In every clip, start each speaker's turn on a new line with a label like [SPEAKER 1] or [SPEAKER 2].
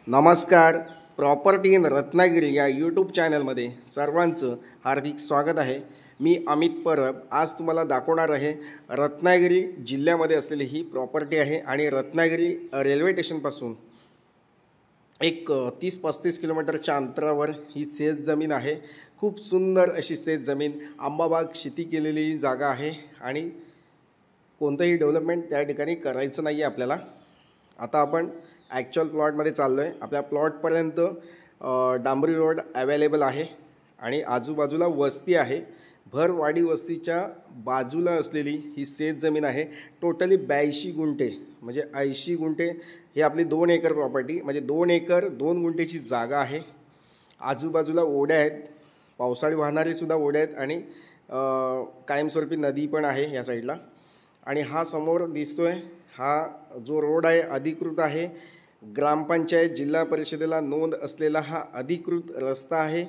[SPEAKER 1] नमस्कार. Property in Ratnagiri या YouTube चॅनलमध्ये सर्वांचं हार्दिक स्वागत आहे. मी अमित परब आज तुम्हाला दाखवणार आहे रत्नागिरी जिल्ह्यामध्ये असलेली ही प्रॉपर्टी आहे आणि रत्नागिरी रेल्वे स्टेशनपासून एक 30-35 किलोमीटरच्या अंतरावर ही शेत जमीन आहे. खूप सुंदर अशी शेत जमीन, आंबाबाग शेती केलेली जागा आहे आणि कोणतंही डेव्हलपमेंट त्या ठिकाणी करायचं नाही आहे आपल्याला. आता आपण ॲक्च्युअल प्लॉटमध्ये चाललो आहे. आपल्या प्लॉटपर्यंत डांबरी रोड अवेलेबल आहे आणि आजूबाजूला वस्ती आहे. भरवाडी वस्तीच्या बाजूला असलेली ही शेत जमीन आहे. टोटली 82 गुंठे म्हणजे 80 गुंठे ही आपली 2 एकर प्रॉपर्टी, म्हणजे 2 एकर 2 गुंठेची जागा आहे. आजूबाजूला ओढ्या आहेत, पावसाळी वाहणारी सुद्धा ओढ्या आहेत आणि कायमस्वरूपी नदी पण आहे या साईडला. आणि हा समोर दिसतोय हा जो रोड आहे अधिकृत आहे. ग्रामपंचायत जिल्हा परिषदेला नोंद असलेला हा अधिकृत रस्ता आहे.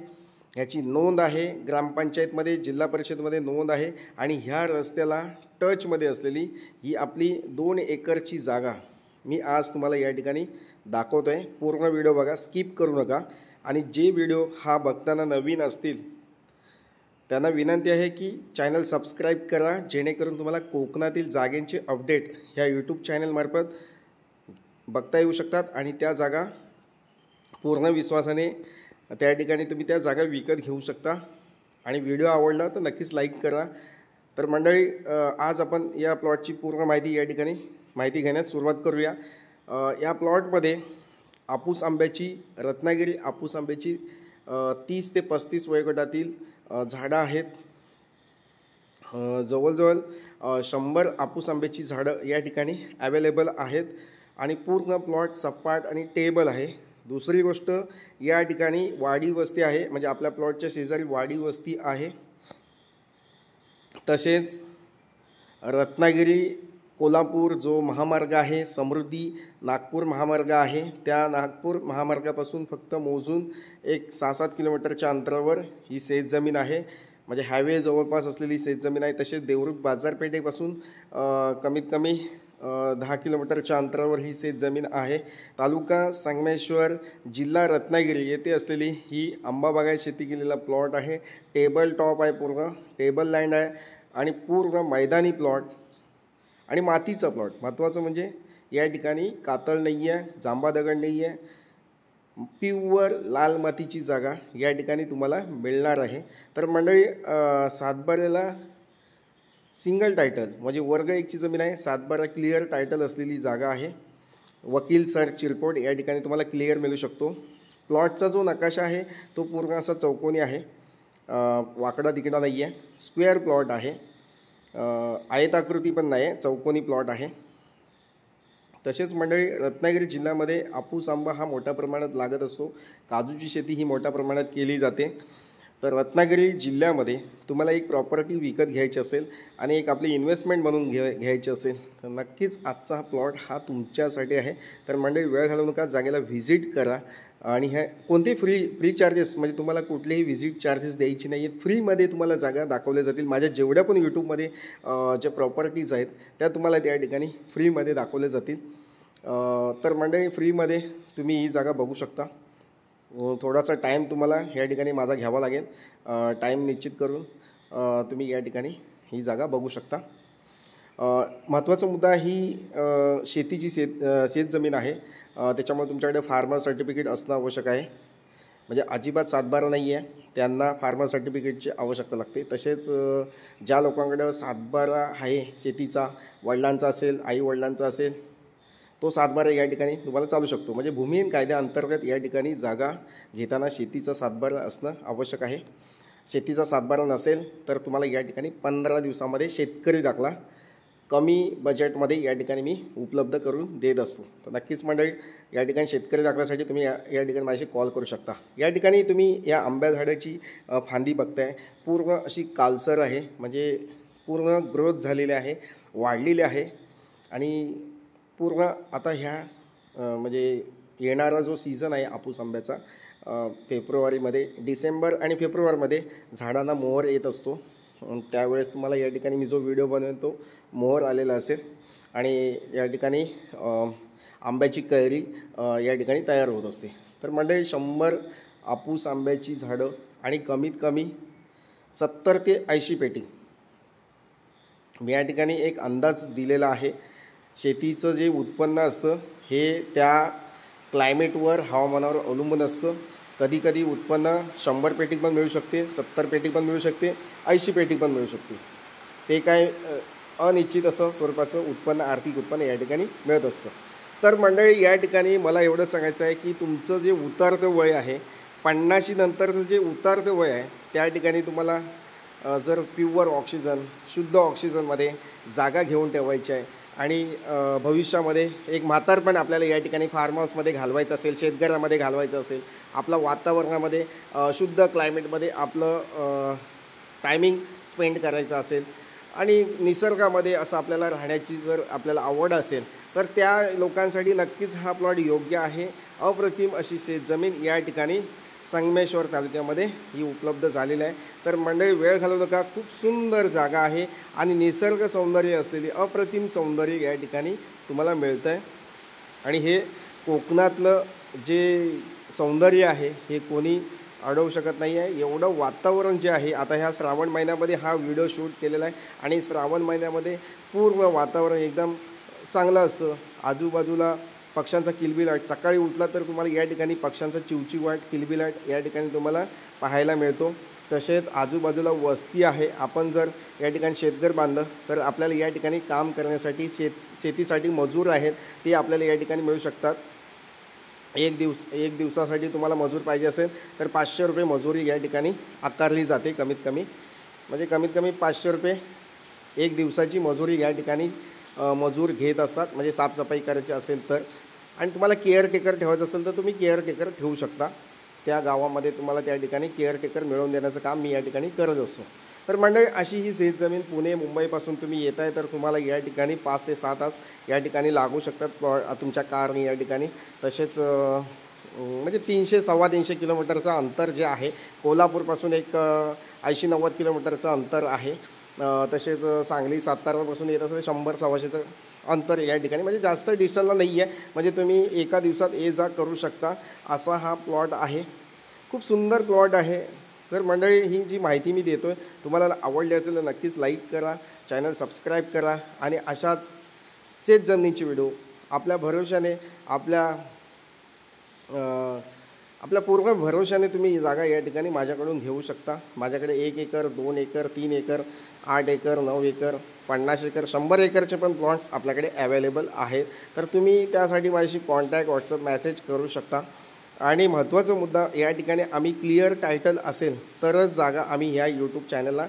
[SPEAKER 1] ह्याची नोंद आहे ग्रामपंचायतमध्ये, जिल्हा परिषदमध्ये नोंद आहे. आणि ह्या रस्त्याला टचमध्ये असलेली ही आपली 2 एकरची जागा मी आज तुम्हाला या ठिकाणी दाखवतो आहे. पूर्ण व्हिडिओ बघा, स्किप करू नका. आणि जे व्हिडिओ हा बघताना नवीन असतील त्यांना विनंती आहे की चॅनल सबस्क्राईब करा, जेणेकरून तुम्हाला कोकणातील जागेंचे अपडेट ह्या यूट्यूब चॅनलमार्फत बघता येऊ शकतात आणि त्या जागा पूर्ण विश्वासाने त्या ठिकाणी तुम्ही त्या जागा विकत घेऊ शकता. आणि व्हिडिओ आवडला तर नक्कीच लाईक करा. तर मंडळी, आज आपण या प्लॉटची पूर्ण माहिती या ठिकाणी घेण्यास सुरुवात करूया. या प्लॉटमध्ये आपूस आंब्याची, रत्नागिरी आपूस आंब्याची 30 ते 35 वयोगटातील झाडं आहेत. जवळजवळ 100 आपूस आंब्याची झाडं या ठिकाणी अवेलेबल आहेत आणि पूर्ण प्लॉट सपाट आणि टेबल आहे. दुसरी गोष्ट, या ठिकाणी वाडी वस्ती आहे, म्हणजे आपल्या प्लॉटच्या शेजारी वाडी वस्ती आहे. तसेच रत्नागिरी कोल्हापूर जो महामार्ग आहे, समृद्धी नागपूर महामार्ग आहे, त्या नागपूर महामार्गापासून फक्त मोजून एक 6-7 किलोमीटरच्या अंतरावर ही शेत जमीन आहे. म्हणजे हायवे जवळपास असलेली शेत जमीन आहे. तसेच देवरुख बाजारपेठेपासून कमीत कमी 10 किलोमीटरच्या अंतरावर ही शेत जमीन आहे. तालुका संगमेश्वर, जिल्हा रत्नागिरी येथे असलेली ही आंबाबागायत शेती केलेला प्लॉट आहे. टेबल टॉप आहे, पूर्ण टेबल लँड आहे आणि पूर्ण मैदानी प्लॉट आणि मातीचा प्लॉट. महत्त्वाचं म्हणजे या ठिकाणी कातळ नाही आहे, जांबा दगड नाही आहे, प्युअर लाल मातीची जागा या ठिकाणी तुम्हाला मिळणार आहे. तर मंडळी, सातबाऱ्याला सिंगल टायटल म्हणजे वर्ग 1ची जमीन आहे. 7/12 क्लिअर टायटल असलेली जागा आहे. वकील सर चिरपोट या ठिकाणी तुम्हाला क्लिअर मिळू शकतो. प्लॉटचा जो नकाशा आहे तो पूर्ण असा चौकोनी आहे, वाकडा तिकडा नाही आहे. स्क्वेअर प्लॉट आहे, आयताकृती पण नाही आहे, चौकोनी प्लॉट आहे. तसेच मंडळी, रत्नागिरी जिल्ह्यामध्ये आपूस आंबा हा मोठ्या प्रमाणात लागत असतो. काजूची शेती ही मोठ्या प्रमाणात केली जाते. तर रत्नागिरी जिल्ह्यामध्ये तुम्हाला एक प्रॉपर्टी विकत घ्यायची असेल आणि एक आपली इन्व्हेस्टमेंट म्हणून घ्यायची असेल तर नक्कीच आजचा हा प्लॉट हा तुमच्यासाठी आहे. तर मंडळी, वेळ घालवू नका, जागेला व्हिजिट करा. आणि ह्या कोणतेही फ्री चार्जेस, म्हणजे तुम्हाला कुठलेही व्हिजिट चार्जेस द्यायची नाही आहेत. फ्रीमध्ये तुम्हाला जागा दाखवल्या जातील. माझ्या जेवढ्या पण यूट्यूबमध्ये ज्या प्रॉपर्टीज आहेत त्या तुम्हाला त्या ठिकाणी फ्रीमध्ये दाखवल्या जातील. तर मंडळी, फ्रीमध्ये तुम्ही ही जागा बघू शकता. थोडासा टाईम तुम्हाला या ठिकाणी माझा घ्यावा लागेल. टाईम निश्चित करून तुम्ही या ठिकाणी ही जागा बघू शकता. महत्त्वाचा मुद्दा, ही शेतीची शेत जमीन आहे, त्याच्यामुळे तुमच्याकडे फार्मर सर्टिफिकेट असणं आवश्यक आहे. म्हणजे अजिबात 7/12 नाही आहे, त्यांना फार्मर सर्टिफिकेटची आवश्यकता लागते. तसेच ज्या लोकांकडे 7/12 आहे शेतीचा, वडिलांचा असेल, आई वडिलांचा असेल, तो 7/12 या ठिकाणी तुम्हाला चालू शकतो. म्हणजे भूमिहीन कायद्याअंतर्गत या ठिकाणी जागा घेताना शेतीचा 7/12 असणं आवश्यक आहे. शेतीचा 7/12 नसेल तर तुम्हाला या ठिकाणी 15 दिवसामध्ये शेतकरी दाखला कमी बजेटमध्ये या ठिकाणी मी उपलब्ध करून देत असतो. तर नक्कीच मंडळी, या ठिकाणी शेतकरी दाखल्यासाठी तुम्ही या ठिकाणी माझ्याशी कॉल करू शकता. या ठिकाणी तुम्ही या आंब्या झाडाची फांदी बघताय, पूर्ण अशी कालसर आहे, म्हणजे पूर्ण ग्रोथ झालेली आहे, वाढलेली आहे. आणि पूर्ण आता ह्या म्हणजे येणारा जो सीझन आहे आपूस आंब्याचा, फेब्रुवारीमध्ये, डिसेंबर आणि फेब्रुवारीमध्ये झाडांना मोहर येत असतो. त्यावेळेस तुम्हाला या ठिकाणी मी जो व्हिडिओ बनवतो मोहर आलेला असेल. आणि या ठिकाणी आंब्याची कैरी या ठिकाणी तयार होत असते. तर मंडळी 100 हापूस आंब्याची झाडं आणि कमीत कमी 70 ते 80 पेटी. मी या ठिकाणी एक अंदाज दिलेला आहे. शेतीचं जे उत्पन्न असतं हे त्या क्लायमेटवर, हवामानावर अवलंबून असतं. कधी कधी उत्पन्न 100 पेटी पण मिळू शकते, 70 पेटी पण मिळू शकते, 80 पेटी पण मिळू शकते. ते काय अनिश्चित असं स्वरूपाचं उत्पन्न, आर्थिक उत्पन्न या ठिकाणी मिळत असतं. तर मंडळी या ठिकाणी मला एवढं सांगायचं आहे की तुमचं जे उतारतं वय आहे, 50 नंतरचं जे उतारतं वय आहे, त्या ठिकाणी तुम्हाला जर प्युअर ऑक्सिजन, शुद्ध ऑक्सिजनमध्ये जागा घेऊन ठेवायची आहे आणि भविष्यामध्ये एक म्हातारपण आपल्याला या ठिकाणी फार्म हाऊसमध्ये घालवायचं असेल, शेतघरामध्ये घालवायचं असेल, आपल्या वातावरणामध्ये शुद्ध क्लायमेटमध्ये आपलं टायमिंग स्पेंड करायचं असेल आणि निसर्गामध्ये असं आपल्याला राहण्याची जर आपल्याला आवड असेल, तर त्या लोकांसाठी नक्कीच हा प्लॉट योग्य आहे. अप्रतिम अशी शेतजमीन या ठिकाणी संगमेश्वर तालुक्यामध्ये ही उपलब्ध झालेली आहे. तर मंडळी वेळ घालवू नका, खूप सुंदर जागा आहे आणि निसर्ग सौंदर्य असलेली अप्रतिम सौंदर्य या ठिकाणी तुम्हाला मिळतं आहे. आणि हे कोकणातलं जे सौंदर्य आहे हे कोणी अडवू शकत नाही आहे. एवढं वातावरण जे आहे, आता ह्या श्रावण महिन्यामध्ये हा व्हिडिओ शूट केलेला आहे आणि श्रावण महिन्यामध्ये पूर्ण वातावरण एकदम चांगलं असतं. आजूबाजूला पक्ष्यांचा किलबिलाट, सकाळी उठला तर तुम्हाला या ठिकाणी पक्ष्यांचा चिवचिवाट, किलबिलाट या ठिकाणी तुम्हाला पाहायला मिळतो. तसेच आजूबाजूला वस्ती आहे. आपण जर या ठिकाणी शेतघर बांधलं तर आपल्याला या ठिकाणी काम करण्यासाठी शेतीसाठी मजूर आहेत, ते आपल्याला या ठिकाणी मिळू शकतात. एक दिवसासाठी तुम्हाला मजूर पाहिजे असेल तर 500 रुपये मजुरी या ठिकाणी आकारली जाते. कमीत कमी 500 रुपये एक दिवसाची मजुरी या ठिकाणी मजूर घेत असतात, म्हणजे साफसफाई करायची असेल तर. आणि तुम्हाला केअरटेकर ठेवायचं असेल तर तुम्ही केअरटेकर ठेवू शकता. त्या गावामध्ये तुम्हाला त्या ठिकाणी केअरटेकर मिळवून देण्याचं काम मी या ठिकाणी करत असतो. तर मंडळी अशी ही शेतजमीन पुणे मुंबईपासून तुम्ही येत आहे तर तुम्हाला या ठिकाणी 5 ते 6 तास या ठिकाणी लागू शकतात तुमच्या कारने या ठिकाणी. तसेच म्हणजे 300-350 किलोमीटरचं अंतर जे आहे, कोल्हापूरपासून एक 80-90 किलोमीटरचं अंतर आहे. तसेच सांगली सातारापासून येत असेल 100-125चं अंतर या ठिकाणी, म्हणजे जास्त डिस्टन्सला नाही आहे. म्हणजे तुम्ही एका दिवसात ये जा करू शकता असा हा प्लॉट आहे. खूप सुंदर प्लॉट आहे. तर मंडळी ही जी माहिती मी देतो आहे तुम्हाला आवडली असेल तर नक्कीच लाईक करा, चॅनल सबस्क्राईब करा आणि अशाच शेतजमिनीची व्हिडिओ आपल्या भरोशाने, आपल्या पूर्ण भरोशाने तुम्ही जागा या ठिकाणी माझ्याकडून घेऊ शकता. माझ्याकडे 1 acre, 2 acre, 3 acre, 8 acre, 9 acre, 50 acre, 100 एकरचे पण प्लॉट्स आपल्याकडे अवेलेबल आहेत. तर तुम्ही त्यासाठी माझ्याशी कॉन्टॅक्ट, व्हॉट्सअप मेसेज करू शकता. आणि महत्त्वाचा मुद्दा या ठिकाणी आम्ही क्लिअर टायटल असेल तरच जागा आम्ही ह्या यूट्यूब चॅनलला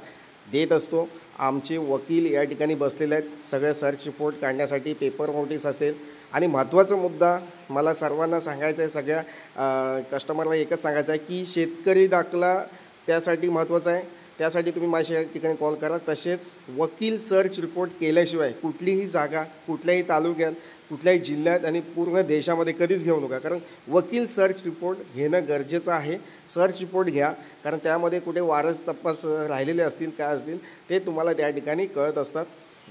[SPEAKER 1] देत असतो. आमचे वकील या ठिकाणी बसलेले आहेत सगळे सर्च रिपोर्ट काढण्यासाठी, पेपर नोटीस असेल. आणि महत्त्वाचा मुद्दा मला सर्वांना सांगायचं आहे, सगळ्या कस्टमरला एकच सांगायचं आहे की शेतकरी दाखला त्यासाठी महत्त्वाचा आहे. त्यासाठी तुम्ही माझ्या या ठिकाणी कॉल करा. तसेच वकील सर्च रिपोर्ट केल्याशिवाय कुठलीही जागा कुठल्याही तालुक्यात, कुठल्याही जिल्ह्यात आणि पूर्ण देशामध्ये कधीच घेऊ नका. कारण वकील सर्च रिपोर्ट घेणं गरजेचं आहे. सर्च रिपोर्ट घ्या, कारण त्यामध्ये कुठे वारस तपास राहिलेले असतील, काय असतील ते तुम्हाला त्या ठिकाणी कळत असतात.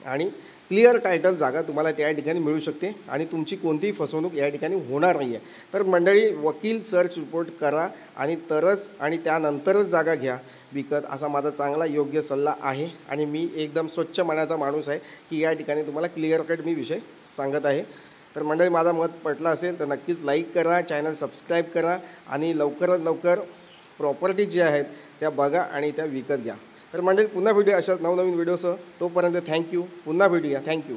[SPEAKER 1] आणि क्लिअर टायटल जागा तुम्हाला त्या ठिकाणी मिळू शकते आणि तुमची कोणतीही फसवणूक या ठिकाणी होणार नाही आहे. तर मंडळी वकील सर्च रिपोर्ट करा आणि त्यानंतरच जागा घ्या विकत, असा माझा चांगला योग्य सल्ला आहे. आणि मी एकदम स्वच्छ मनाचा माणूस आहे की या ठिकाणी तुम्हाला क्लिअर कट मी विषय सांगत आहे. तर मंडळी माझा मत पटला असेल तर नक्कीच लाईक करा, चॅनल सबस्क्राईब करा आणि लवकरात लवकर प्रॉपर्टी जी आहेत त्या बघा आणि त्या विकत घ्या. तर मंडळी पुन्हा भेटूया अशाच नवनवीन व्हिडिओसह. तोपर्यंत थँक्यू. पुन्हा भेटूया. थँक्यू.